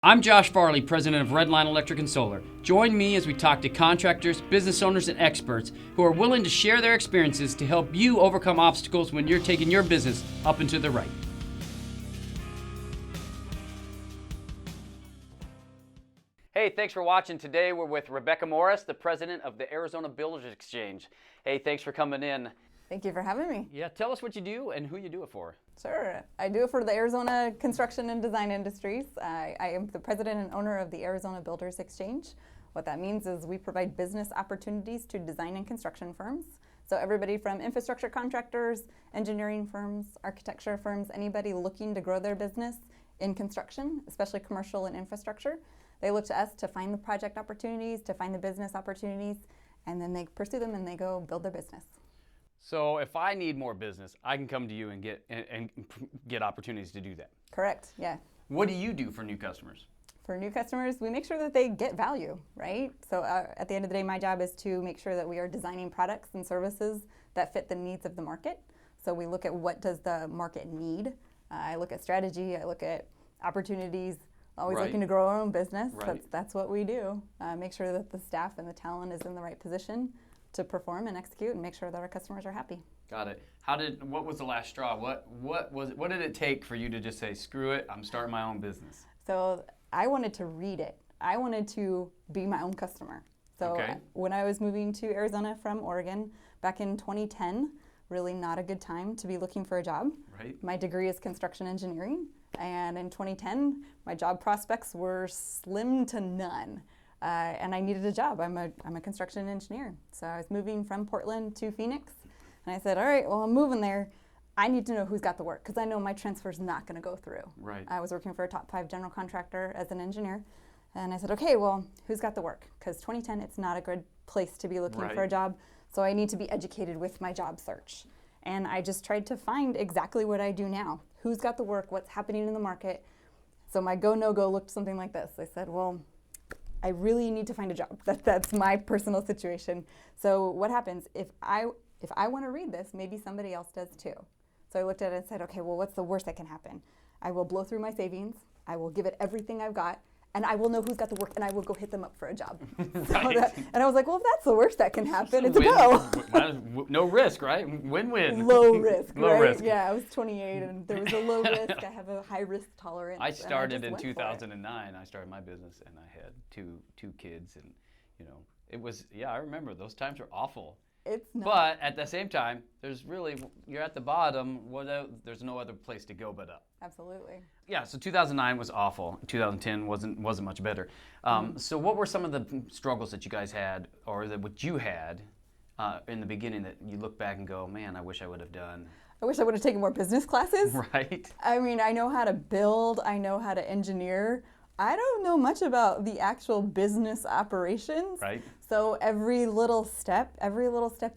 I'm Josh Farley, president of Redline Electric and Solar. Join me as we talk to contractors, business owners, and experts who are willing to share their experiences to help you overcome obstacles when you're taking your business up and to the right. Hey, thanks for watching. Today we're with Rebekah Morris, the president of the Arizona Builders Exchange. Hey, thanks for coming in. Thank you for having me. Yeah, tell us what you do and who you do it for. Sure. I do it for the Arizona construction and design industries. I am the president and owner of the Arizona Builders Exchange. What that means is we provide business opportunities to design and construction firms. So everybody from infrastructure contractors, engineering firms, architecture firms, anybody looking to grow their business in construction, especially commercial and infrastructure, they look to us to find the project opportunities, to find the business opportunities, and then they pursue them and they go build their business. So if I need more business, I can come to you and get opportunities to do that. Correct, yeah. What do you do for new customers? For new customers, we make sure that they get value, right? So at the end of the day, my job is to make sure that we are designing products and services that fit the needs of the market. So we look at what does the market need. I look at strategy, I look at opportunities, always looking to grow our own business. Right. That's what we do. Make sure that the staff and the talent is in the right position to perform and execute and make sure that our customers are happy. Got it. What was the last straw? What did it take for you to just say, screw it, I'm starting my own business? So I wanted to read it. I wanted to be my own customer. So when I was moving to Arizona from Oregon back in 2010, really not a good time to be looking for a job. Right. My degree is construction engineering, and in 2010, my job prospects were slim to none. And I needed a job. I'm a construction engineer. So I was moving from Portland to Phoenix. And I said, all right, well, I'm moving there. I need to know who's got the work because I know my transfer's not going to go through. Right. I was working for a top 5 general contractor as an engineer. And I said, okay, well, who's got the work? Because 2010, it's not a good place to be looking for a job. So I need to be educated with my job search. And I just tried to find exactly what I do now. Who's got the work? What's happening in the market? So my go, no go looked something like this. I said, well, I really need to find a job. That's my personal situation. So what happens if I want to read this, maybe somebody else does too. So I looked at it and said, okay, well, what's the worst that can happen? I will blow through my savings. I will give it everything I've got, and I will know who's got the work, and I will go hit them up for a job. Right. And I was like, well, if that's the worst that can happen, it's a go. No risk, right? Win-win. Low risk, Low right? risk. Yeah, I was 28, and there was a low risk. I have a high risk tolerance. I started in just went for it. 2009. I started my business, and I had two kids, and it was I remember those times were awful. It's not. But at the same time, you're at the bottom. There's no other place to go but up. Absolutely. Yeah. So 2009 was awful. 2010 wasn't much better. So what were some of the struggles that you guys had, or what you had in the beginning that you look back and go, man, I wish I would have done? I wish I would have taken more business classes. Right. I mean, I know how to build. I know how to engineer. I don't know much about the actual business operations. Right. So every little step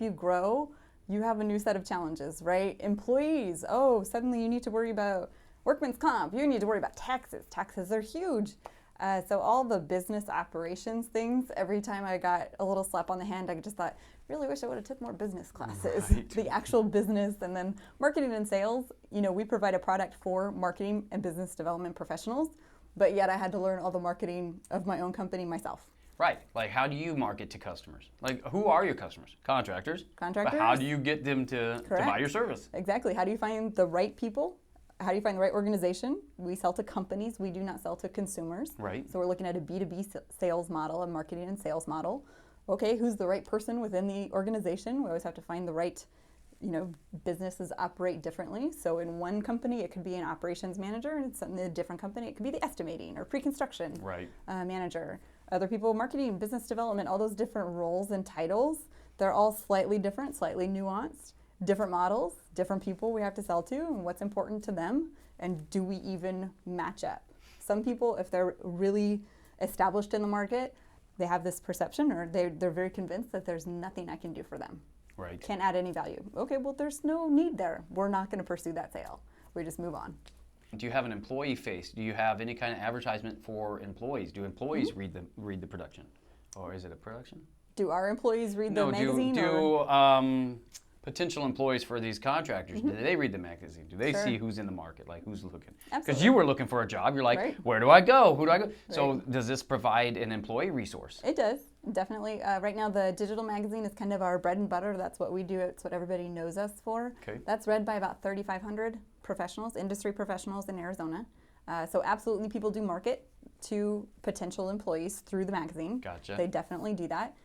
you grow, you have a new set of challenges, right? Employees, suddenly you need to worry about workman's comp. You need to worry about taxes. Taxes are huge. So all the business operations things, every time I got a little slap on the hand, I just thought, really wish I would have took more business classes. Right. The actual business, and then marketing and sales. We provide a product for marketing and business development professionals, but yet I had to learn all the marketing of my own company myself. Right. Like, how do you market to customers? Like, who are your customers? Contractors. Contractors. But how do you get them to buy your service? Exactly. How do you find the right people? How do you find the right organization? We sell to companies. We do not sell to consumers. Right. So we're looking at a B2B sales model, a marketing and sales model. Okay, who's the right person within the organization? We always have to find the right, businesses operate differently. So in one company, it could be an operations manager, and in a different company, it could be the estimating or pre-construction manager. Other people, marketing, business development, all those different roles and titles, they're all slightly different, slightly nuanced, different models, different people we have to sell to, and what's important to them, and do we even match up? Some people, if they're really established in the market, they have this perception, or they're very convinced that there's nothing I can do for them. Right. Can't add any value. Okay, well, there's no need there. We're not going to pursue that sale. We just move on. Do you have an employee face? Do you have any kind of advertisement for employees? Do employees read the production, or is it a production? Do our employees read the magazine? potential employees for these contractors, do they read the magazine? Do they Sure. see who's in the market, like who's looking? Because Absolutely. you were looking for a job, you're like, Right. where do I go? Who do I go? So Right. does this provide an employee resource? It does, definitely. Right now, the digital magazine is kind of our bread and butter. That's what we do. It's what everybody knows us for. Okay. That's read by about 3,500 professionals, industry professionals in Arizona. So absolutely, people do market to potential employees through the magazine. Gotcha. They definitely do that.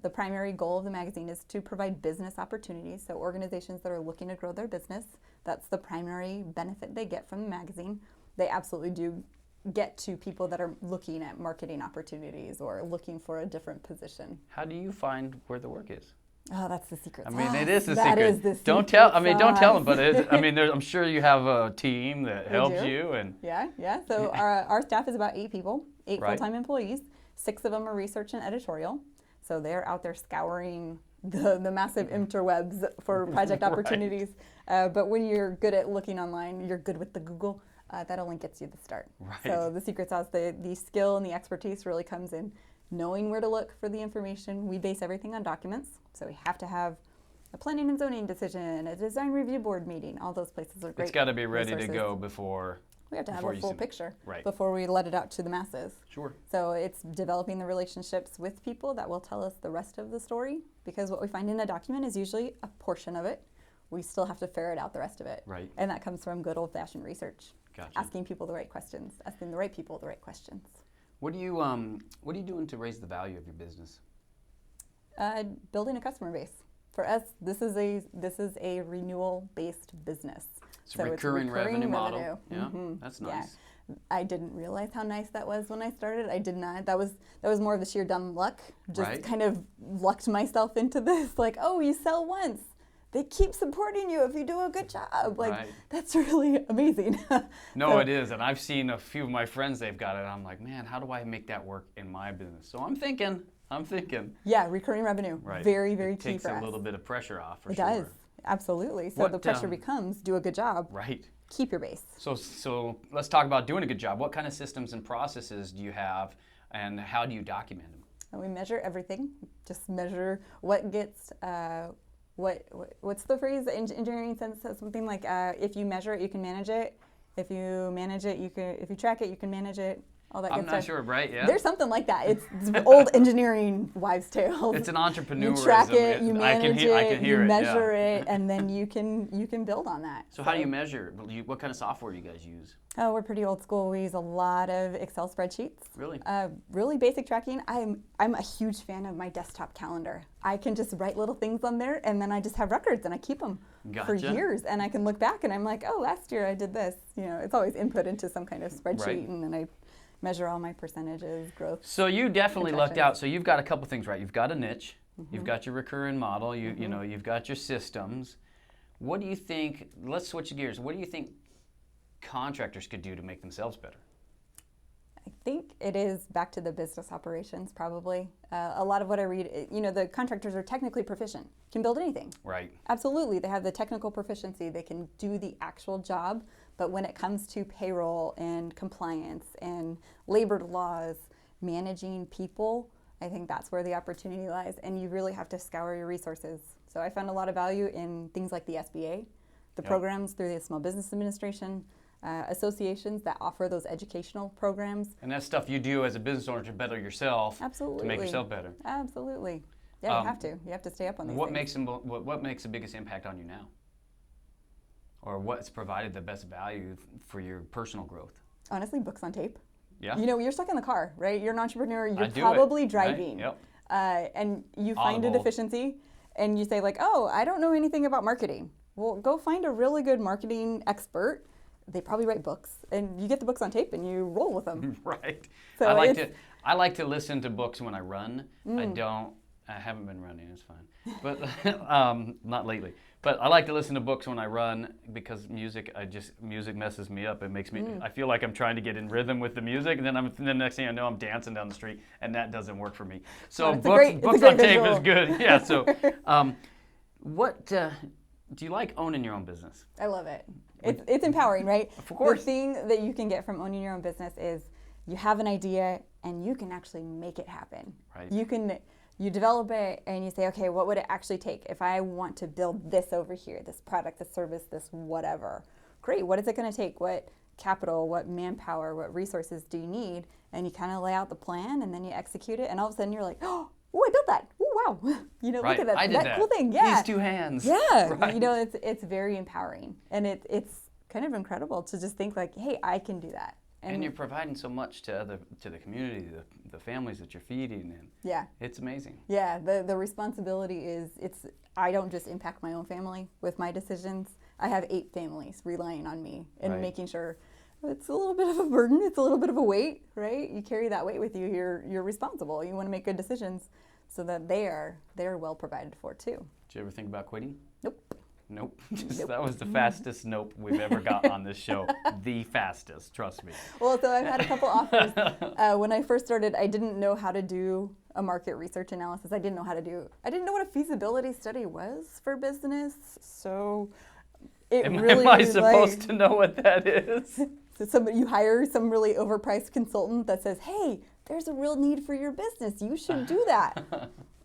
The primary goal of the magazine is to provide business opportunities. So organizations that are looking to grow their business, that's the primary benefit they get from the magazine. They absolutely do get to people that are looking at marketing opportunities or looking for a different position. How do you find where the work is? Oh, that's the secret I sauce. mean, it is the That secret. is the Don't secret tell. I mean, don't tell them. sauce. But I mean, I'm sure you have a team that helps do. you, and Yeah. So our staff is about 8 people, 8 Right. full-time employees. 6 of them are research and editorial. So they're out there scouring the massive interwebs for project Right. opportunities. But when you're good at looking online, you're good with the Google, that only gets you the start. Right. So the secret sauce, the skill and the expertise really comes in knowing where to look for the information. We base everything on documents. So we have to have a planning and zoning decision, a design review board meeting. All those places are great. it's got to be ready to resources. go before. We have to have before a you full send- picture Right. before we let it out to the masses. Sure. So it's developing the relationships with people that will tell us the rest of the story, because what we find in a document is usually a portion of it. We still have to ferret out the rest of it. Right. And that comes from good old-fashioned research. Gotcha. Asking people the right questions, asking the right people the right questions. What are you doing to raise the value of your business? Building a customer base. For us, this is a renewal-based business. It's a So recurring revenue model. revenue. Yeah, Mhm. that's Yeah. nice. I didn't realize how nice that was when I started. I did not. That was more of the sheer dumb luck. Just Right. kind of lucked myself into this. Like, oh, you sell once. They keep supporting you if you do a good job. Like, Right. that's really amazing. No, So- it is, and I've seen a few of my friends. They've got it. And I'm like, man, how do I make that work in my business? So I'm thinking. Yeah, recurring revenue. Right. Very, very it key takes for a us. little bit of pressure off. For It sure. does. Absolutely. So What, the pressure becomes do a good job, Right. keep your base. So let's talk about doing a good job. What kind of systems and processes do you have, and how do you document them? And we measure everything. Just measure what gets. What's the phrase? The engineering sense says something like, if you measure it, you can manage it. If you manage it, you can. If you track it, you can manage it. All that I'm good not stuff. sure, right? Yeah. There's something like that. It's old engineering wives' tales. It's an You entrepreneurism. track it, you I manage can hear you it. measure yeah. it, and then you can build on that. So how do you measure? What kind of software do you guys use? Oh, we're pretty old school. We use a lot of Excel spreadsheets. Really? Really basic tracking. I'm a huge fan of my desktop calendar. I can just write little things on there, and then I just have records, and I keep them for Gotcha. years. And I can look back, and I'm like, oh, last year I did this. You know, it's always input into some kind of spreadsheet, Right. and then I measure all my percentages, growth. So you definitely lucked Contractions. out. So you've got a couple things right. You've got a niche. You've got your recurring model. You know, you've got your systems. What do you think? Let's switch gears. What do you think contractors could do to make themselves better? I think it is back to the business operations, probably. A lot of what I read, you know, the contractors are technically proficient, can build anything. Right. Absolutely, they have the technical proficiency, they can do the actual job, but when it comes to payroll and compliance and labor laws, managing people, I think that's where the opportunity lies, and you really have to scour your resources. So I found a lot of value in things like the SBA, the Yep. programs through the Small Business Administration, associations that offer those educational programs. And that's stuff you do as a business owner to better yourself. Absolutely. To make yourself better. Absolutely. Yeah, you have to. You have to stay up on these What things. what makes the biggest impact on you now? Or what's provided the best value for your personal growth? Honestly, books on tape. Yeah. You know, you're stuck in the car, right? You're an entrepreneur. You're do it, probably right? driving. Yep. And you find a Audible. deficiency and you say like, oh, I don't know anything about marketing. Well, go find a really good marketing expert. They probably write books, and you get the books on tape and you roll with them. Right. So I like to listen to books when I run. I haven't been running, it's fine. But not lately. But I like to listen to books when I run because music messes me up. It makes me I feel like I'm trying to get in rhythm with the music, and then the next thing I know I'm dancing down the street, and that doesn't work for me. So it's a books great on tape visual. is good. Yeah, so what do you like owning your own business? I love it. It's empowering, right? Of course. The thing that you can get from owning your own business is you have an idea and you can actually make it happen. Right. You can you develop it and you say, okay, what would it actually take if I want to build this over here, this product, this service, this whatever? Great, what is it going to take? What capital, what manpower, what resources do you need? And you kind of lay out the plan and then you execute it, and all of a sudden you're like, oh, I built that. Oh, wow. Look at that. I did that. Cool thing. Yeah. These two hands. Yeah. Right. It's very empowering. And it's kind of incredible to just think like, hey, I can do that. And you're providing so much to the community, the families that you're feeding, and yeah, it's amazing. Yeah, the responsibility is I don't just impact my own family with my decisions. I have 8 families relying on me and making sure it's a little bit of a burden, it's a little bit of a weight, right? You carry that weight with you. You're responsible. You want to make good decisions so that they're well provided for too. Did you ever think about quitting? Nope. Nope. That was the fastest nope we've ever got on this show. The fastest, trust me. Well, so I've had a couple offers. When I first started, I didn't know how to do a market research analysis. I didn't know what a feasibility study was for business. So Am I supposed to know what that is? So you hire some really overpriced consultant that says, hey, there's a real need for your business. You should do that.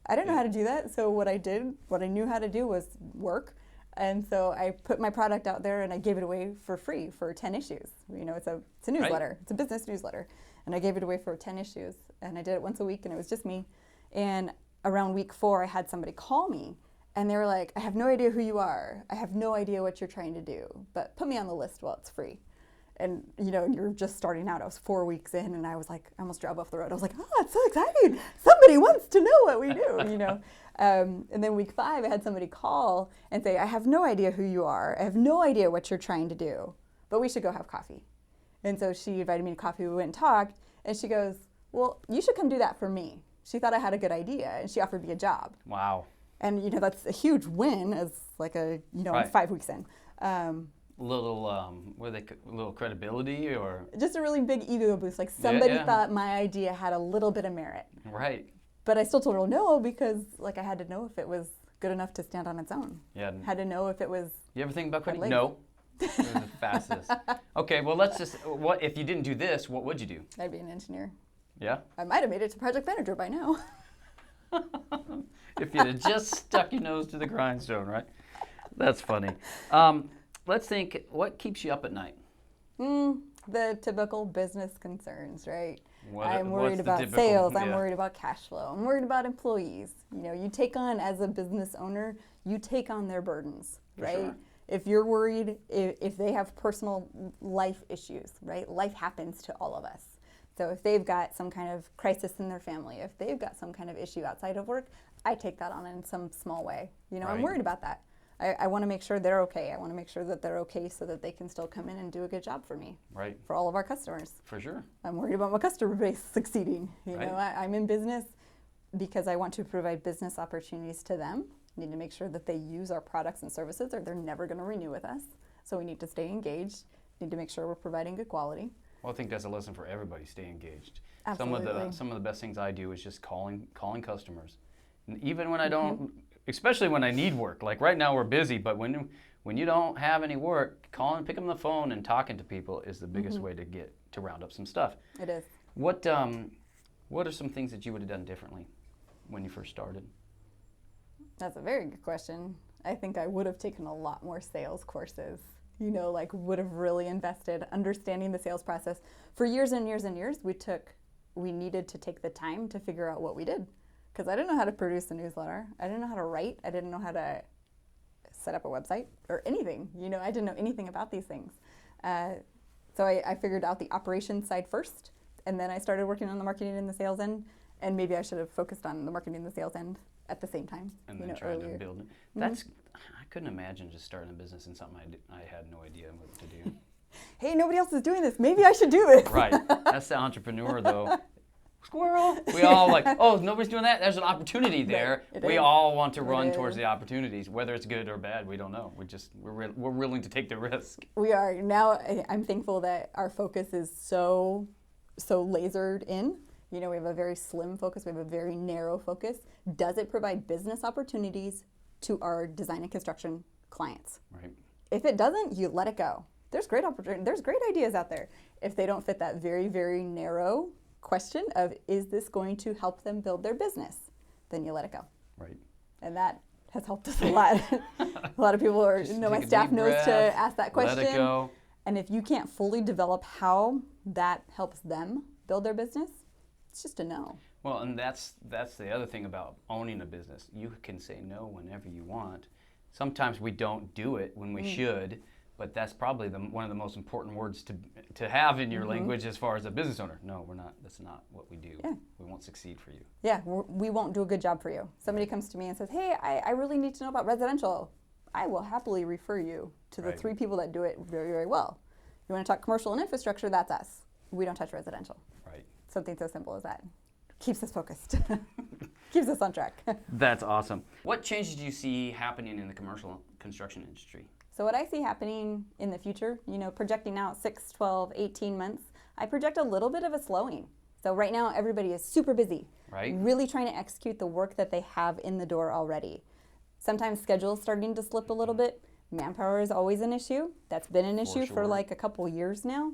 I didn't know how to do that. So what I knew how to do was work. And so I put my product out there and I gave it away for free for 10 issues. It's a newsletter. Right. It's a business newsletter. And I gave it away for 10 issues. And I did it once a week and it was just me. And around week 4, I had somebody call me and they were like, I have no idea who you are. I have no idea what you're trying to do, but put me on the list while it's free. And you're just starting out. I was 4 weeks in and I was like, I almost drove off the road. I was like, oh, it's so exciting. Somebody wants to know what we do, And then week 5, I had somebody call and say, I have no idea who you are. I have no idea what you're trying to do, but we should go have coffee. And so she invited me to coffee. We went and talked and she goes, well, you should come do that for me. She thought I had a good idea and she offered me a job. Wow. And, that's a huge win as like I'm 5 weeks in. Little credibility or just a really big ego boost. Like somebody thought my idea had a little bit of merit. Right. But I still told her no because I had to know if it was good enough to stand on its own. Yeah. Had to know if it was. You ever think about quitting? No. It was the fastest. Okay, well what if you didn't do this, what would you do? I'd be an engineer. Yeah? I might have made it to project manager by now. If you'd have just stuck your nose to the grindstone, right? That's funny. Let's think, what keeps you up at night? The typical business concerns, right? I'm what's worried the about typical- sales. I'm yeah. worried about cash flow. I'm worried about employees. You take on, as a business owner, you take on their burdens, For right? sure. If you're worried, if they have personal life issues, right? Life happens to all of us. So if they've got some kind of crisis in their family, if they've got some kind of issue outside of work, I take that on in some small way. I'm Right. worried about that. I want to make sure they're okay. I want to make sure that they're okay so that they can still come in and do a good job for me. Right. For all of our customers. For sure. I'm worried about my customer base succeeding. Right. I'm in business because I want to provide business opportunities to them. We need to make sure that they use our products and services or they're never going to renew with us. So we need to stay engaged. Need to make sure we're providing good quality. Well, I think that's a lesson for everybody. Stay engaged. Absolutely. Some of the best things I do is just calling customers, and even when I don't, especially when I need work. Like right now we're busy, but when you don't have any work, picking up the phone and talking to people is the biggest way to round up some stuff. It is. What are some things that you would have done differently when you first started? That's a very good question. I think I would have taken a lot more sales courses. Would have really invested understanding the sales process. For years and years and years, we needed to take the time to figure out what we did. Because I didn't know how to produce a newsletter. I didn't know how to write. I didn't know how to set up a website or anything. I didn't know anything about these things. So I figured out the operations side first, and then I started working on the marketing and the sales end. And maybe I should have focused on the marketing and the sales end at the same time. And then trying to build it. I couldn't imagine just starting a business in something I had no idea what to do. Hey, nobody else is doing this. Maybe I should do it. Right. That's the entrepreneur, though. Squirrel. We all oh, nobody's doing that. There's an opportunity there. Right. We all want to run towards the opportunities. Whether it's good or bad, we don't know. We're willing to take the risk. We are. Now I'm thankful that our focus is so lasered in. We have a very slim focus. We have a very narrow focus. Does it provide business opportunities to our design and construction clients? Right. If it doesn't, you let it go. There's great opportunity. There's great ideas out there. If they don't fit that very, very narrow question of, is this going to help them build their business? then you let it go. Right. And that has helped us a lot. A lot of people are, Just my take a staff deep knows to breath, ask that question. Let it go. And if you can't fully develop how that helps them build their business, it's just a no. Well, and that's the other thing about owning a business. You can say no whenever you want. Sometimes we don't do it when we should, but that's probably one of the most important words to have in your language as far as a business owner. No, we're not. That's not what we do. Yeah. We won't succeed for you. Yeah, we won't do a good job for you. Somebody comes to me and says, hey, I really need to know about residential. I will happily refer you to the 3 people that do it very, very well. You want to talk commercial and infrastructure, that's us. We don't touch residential. Right. Something so simple as that. Keeps us focused. Keeps us on track. That's awesome. What changes do you see happening in the commercial construction industry? So what I see happening in the future, projecting out 6, 12, 18 months, I project a little bit of a slowing. So right now everybody is super busy, Right. really trying to execute the work that they have in the door already. Sometimes schedule's starting to slip a little bit. Manpower is always an issue. That's been an issue for like a couple years now.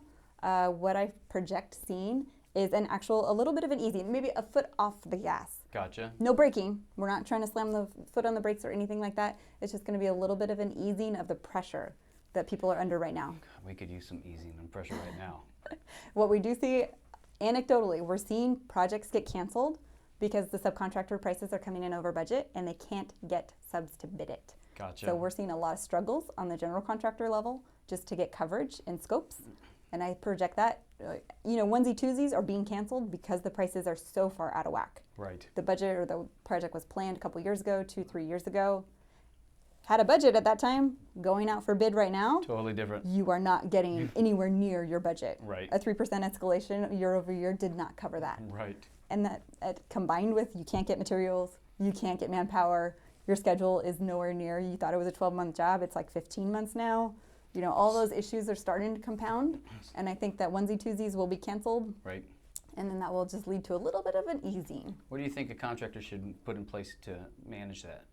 What I project seeing is a little bit of an easing, maybe a foot off the gas. Gotcha. No braking. We're not trying to slam the foot on the brakes or anything like that. It's just going to be a little bit of an easing of the pressure that people are under right now. God, we could use some easing on pressure right now. What we do see, anecdotally, we're seeing projects get canceled because the subcontractor prices are coming in over budget and they can't get subs to bid it. Gotcha. So we're seeing a lot of struggles on the general contractor level just to get coverage and scopes. And I project that, onesie twosies are being canceled because the prices are so far out of whack. Right. The budget or the project was planned a couple years ago, 2-3 years ago. Had a budget at that time. Going out for bid right now, Totally different. you are not getting anywhere near your budget. Right. A 3% escalation year over year did not cover that. Right. And that combined with you can't get materials, you can't get manpower, your schedule is nowhere near. You thought it was a 12-month job, it's like 15 months now. All those issues are starting to compound, and I think that onesie twosies will be canceled. Right. And then that will just lead to a little bit of an easing. What do you think a contractor should put in place to manage that?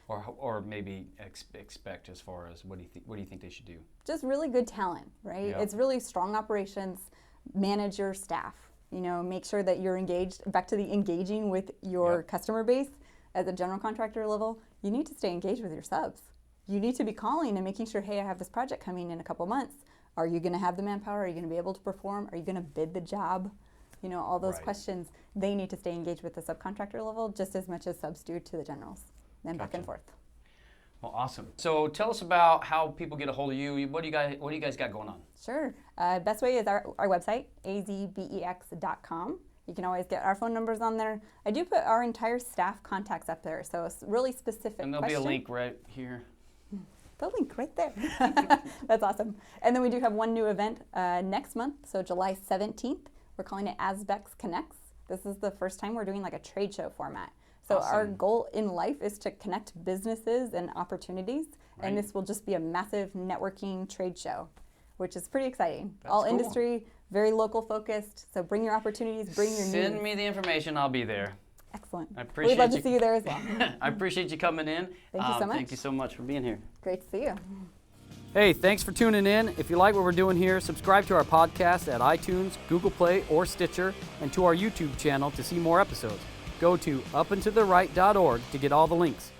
Or maybe expect as far as what do you think they should do? Just really good talent, right? Yeah. It's really strong operations, manage your staff, make sure that you're engaged, back to the engaging with your customer base at the general contractor level. You need to stay engaged with your subs. You need to be calling and making sure, hey, I have this project coming in a couple months. Are you going to have the manpower? Are you going to be able to perform? Are you going to bid the job? All those questions, they need to stay engaged with the subcontractor level just as much as subs do to the generals, and back and forth. Well, awesome. So tell us about how people get a hold of you. What do you guys got going on? Sure. Best way is our website, azbex.com. You can always get our phone numbers on there. I do put our entire staff contacts up there, so it's really specific. And there'll be a link right here. The link right there. That's awesome. And then we do have one new event next month, so July 17th. We're calling it ASBEX Connects. This is the first time we're doing like a trade show format. So our goal in life is to connect businesses and opportunities, and this will just be a massive networking trade show, which is pretty exciting. That's all cool. Industry, very local focused, so bring your opportunities, bring your needs. Send me the information, I'll be there. Excellent. I appreciate We'd love to see you there as well. I appreciate you coming in. Thank you so much. Thank you so much for being here. Great to see you. Hey, thanks for tuning in. If you like what we're doing here, subscribe to our podcast at iTunes, Google Play, or Stitcher, and to our YouTube channel to see more episodes. Go to upandtothe right.org to get all the links.